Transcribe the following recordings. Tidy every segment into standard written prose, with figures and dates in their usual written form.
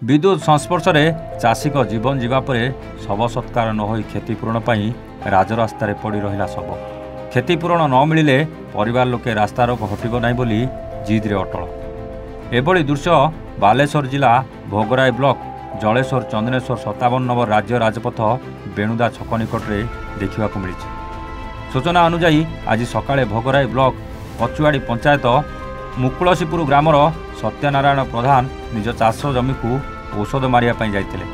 विद्युत संस्पर्श में चाषी जीवन जीवापर शव सत्कार न हो क्षतिपूरण राजरास्तार पड़ रहा शव क्षतिपूरण न मिले परिवार लोके रास्ता रोक हटब ना बोली जिद्रे अटल। एभली दृश्य बालेश्वर जिला भोगराई ब्लॉक जलेश्वर चंदनेश्वर 57 नंबर राज्य राजपथ बेणुदा छक निकट में देखा मिली। सूचना अनुजाई आज सकाळे भोगराई ब्लॉक पचुआड़ी पंचायत मुकुलसीपुर ग्रामर सत्यनारायण प्रधान निज चाष जमी को औषध मारिया जाइतिले।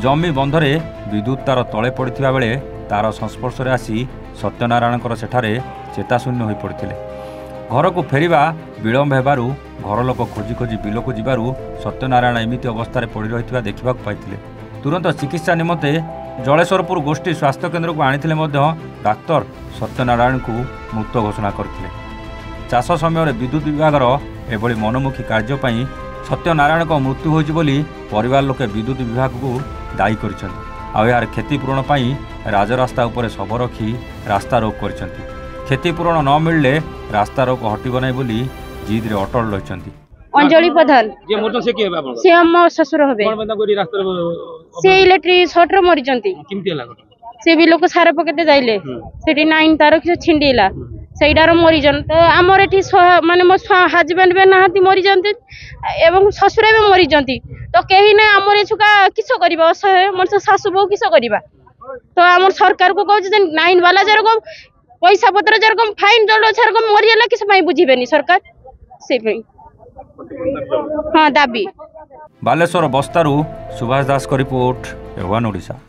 जमी बंधरे विद्युत तार तले पड़ता बेले तार संस्पर्श में आसी सत्यनारायण सेठारे चेताशून्य हो पड़ते। घर को फेरिबा विलंब हेबारु घर लोक खोजी खोजी बिल को जीवारु सत्यनारायण एमिति अवस्था पड़ रही देखा पाइतिले। तुरंत चिकित्सा निमंते जलेश्वरपुर गोष्ठी स्वास्थ्य केन्द्र को आनिथिले मध्य डाक्तर सत्यनारायण को मृत घोषणा करथिले। चाष समय विद्युत विभागर एभली मनमुखी कार्य सत्यनारायण को मृत्यु होइछि बोली परिवार लोके विद्युत विभाग को दायी करिसेंति। आ यार क्षतिपूरण राजरास्ता उपरे शव रखी रास्ता रोक करिसेंति। क्षतिपूरण न मिलले रास्ता रोक हटिब नै बोली जिद्रे अटल रहिसेंति। अंजलि प्रधान जे मोर से के बाबा से हम ससुर होबे कोन बंदा गोरी रास्ता से इलेक्ट्रिक शॉर्ट रे मरि जंती किमती हला से भी लोक सारा पकेते जाइले सेठी 9 तार कि छिंडीला सेइडार मरि जन तो हमर एठी माने मो हस्बैंड बे नाहती मरि जंती एवं ससुर भी मरि जंती तो केही नै हमर छुका किछो करबा मोर सासु बो किछो करबा तो हमर सरकार को कहू जे 9 वाला जर को पैसा पत्र जर को फाइन जड़ छर को मरि जाला किछ पई बुझिबेनी सरकार से पई हाँ दाबी। बालेश्वर बस्तारू सुभाष दास को रिपोर्ट एवान ओडिशा।